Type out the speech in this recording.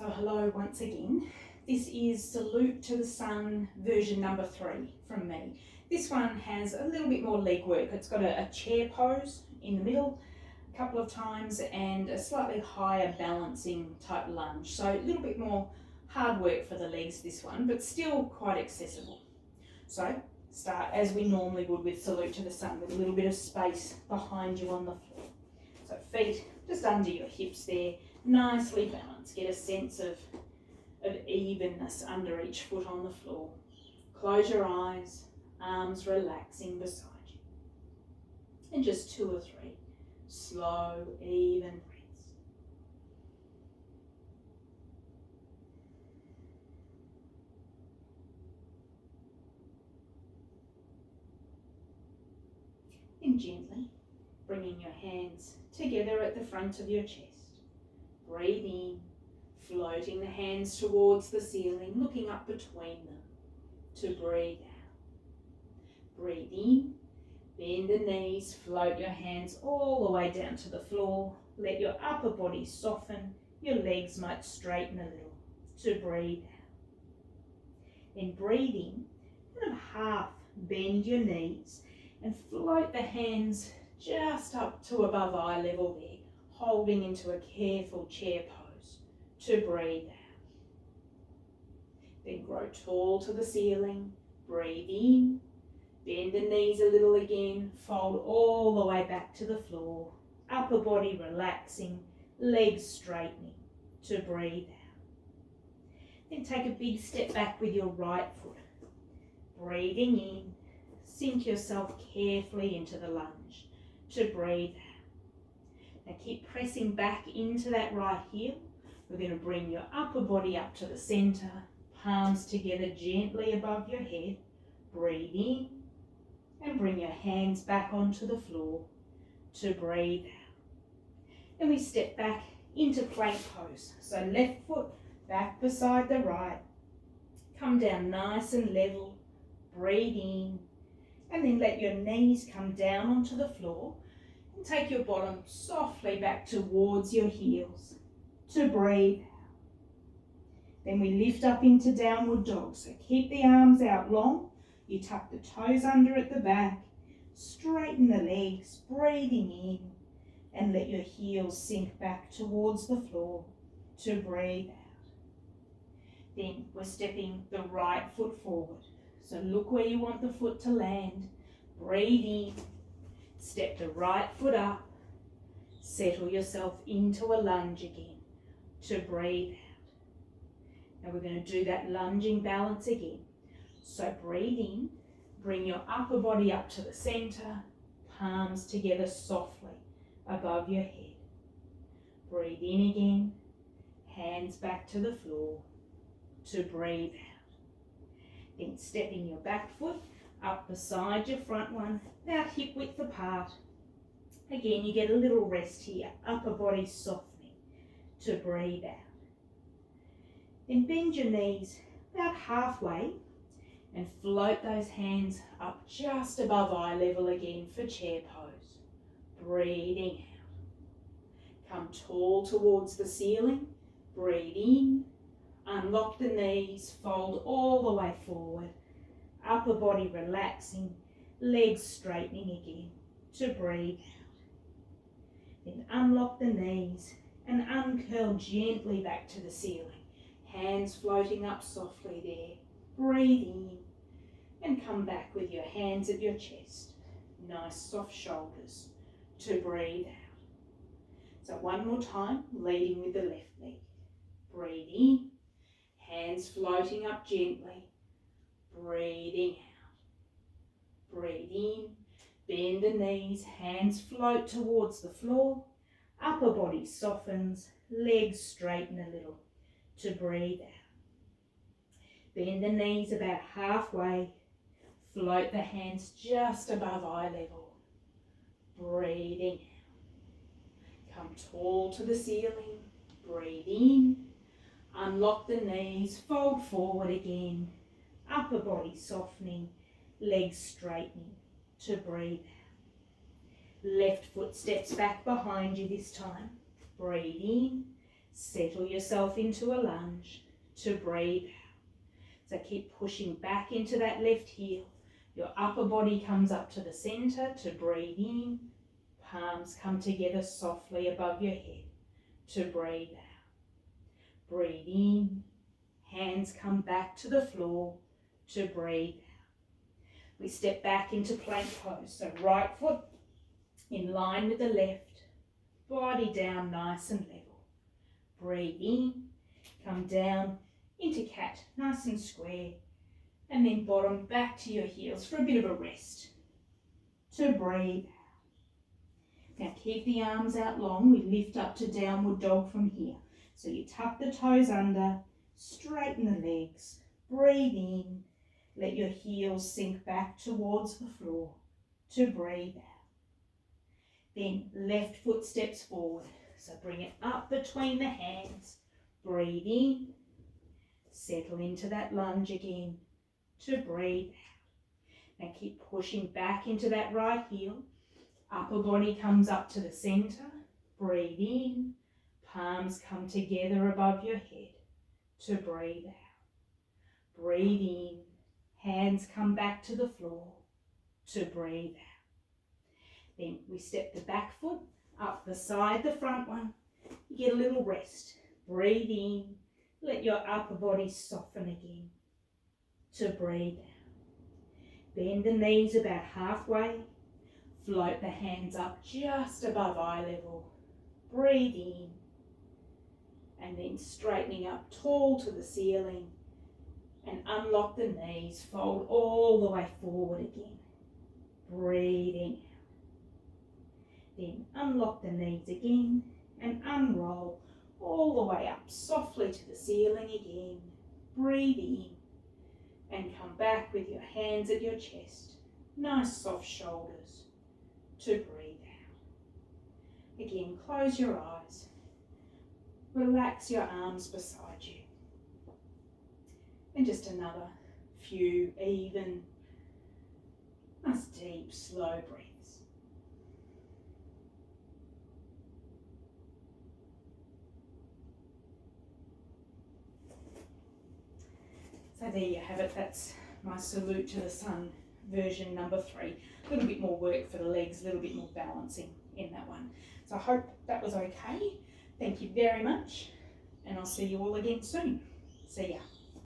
So hello once again. This is Salute to the Sun version number 3 from me. This one has a little bit more leg work. It's got a chair pose in the middle a couple of times and a slightly higher balancing type lunge. So a little bit more hard work for the legs this one, but still quite accessible. So start as we normally would with Salute to the Sun, with a little bit of space behind you on the floor. So feet just under your hips there, nicely balanced. Get a sense of evenness under each foot on the floor. Close your eyes, arms relaxing beside you. And just 2 or 3 slow, even breaths. And gently bringing your hands together at the front of your chest. Breathe in, floating the hands towards the ceiling, looking up between them to breathe out. Breathe in, bend the knees, float your hands all the way down to the floor. Let your upper body soften, your legs might straighten a little to breathe out. Then breathe in, kind of half bend your knees and float the hands just up to above eye level there, holding into a careful chair pose to breathe out. Then grow tall to the ceiling, breathe in, bend the knees a little again, fold all the way back to the floor, upper body relaxing, legs straightening to breathe out. Then take a big step back with your right foot, breathing in, sink yourself carefully into the lunge to breathe out. Now keep pressing back into that right heel. We're going to bring your upper body up to the center, palms together gently above your head. Breathe in and bring your hands back onto the floor to breathe out. And we step back into plank pose. So left foot back beside the right. Come down nice and level. Breathe in and then let your knees come down onto the floor. And take your bottom softly back towards your heels to breathe out. Then we lift up into downward dog. So keep the arms out long. You tuck the toes under at the back. Straighten the legs, breathing in. And let your heels sink back towards the floor to breathe out. Then we're stepping the right foot forward. So look where you want the foot to land. Breathe in. Step the right foot up, settle yourself into a lunge again to breathe out. Now we're going to do that lunging balance again. So breathe in, bring your upper body up to the center, palms together softly above your head. Breathe in again, hands back to the floor to breathe out. Then stepping your back foot up beside your front one, about hip width apart. Again, you get a little rest here, upper body softening to breathe out. Then bend your knees about halfway and float those hands up just above eye level again for chair pose. Breathing out. Come tall towards the ceiling. Breathe in, unlock the knees, fold all the way forward. Upper body relaxing, legs straightening again to breathe out. Then unlock the knees and uncurl gently back to the ceiling. Hands floating up softly there. Breathe in and come back with your hands at your chest. Nice soft shoulders to breathe out. So one more time, leading with the left leg. Breathe in, hands floating up gently. Breathing out. Breathe in, bend the knees, hands float towards the floor, upper body softens, legs straighten a little to breathe out. Bend the knees about halfway, float the hands just above eye level. Breathing out. Come tall to the ceiling, breathe in, unlock the knees, fold forward again. Upper body softening, legs straightening to breathe out. Left foot steps back behind you this time. Breathe in, Settle yourself into a lunge to breathe out. So keep pushing back into that left heel. Your upper body comes up to the center to breathe in. Palms come together softly above your head to breathe out. Breathe in. Hands come back to the floor to breathe out. We step back into plank pose. So right foot in line with the left. Body down nice and level. Breathe in. Come down into cat, nice and square. And then bottom back to your heels for a bit of a rest. To breathe out. Now keep the arms out long. We lift up to downward dog from here. So you tuck the toes under, straighten the legs, breathe in, let your heels sink back towards the floor to breathe out. Then left foot steps forward. So bring it up between the hands, breathe in, settle into that lunge again to breathe out. Now keep pushing back into that right heel. Upper body comes up to the center. Breathe in. Palms come together above your head to breathe out. Breathe in. Hands come back to the floor to breathe out. Then we step the back foot up beside the front one. You get a little rest. Breathe in. Let your upper body soften again to breathe out. Bend the knees about halfway. Float the hands up just above eye level. Breathe in. And then straightening up tall to the ceiling. And unlock the knees. Fold all the way forward again. Breathing out. Then unlock the knees again. And unroll all the way up softly to the ceiling again. Breathe in. And come back with your hands at your chest. Nice soft shoulders to breathe out. Again, close your eyes. Relax your arms beside you. And just another few even, nice deep, slow breaths. So there you have it. That's my salute to the sun version number 3. A little bit more work for the legs, a little bit more balancing in that one. So I hope that was okay. Thank you very much, and I'll see you all again soon. See ya.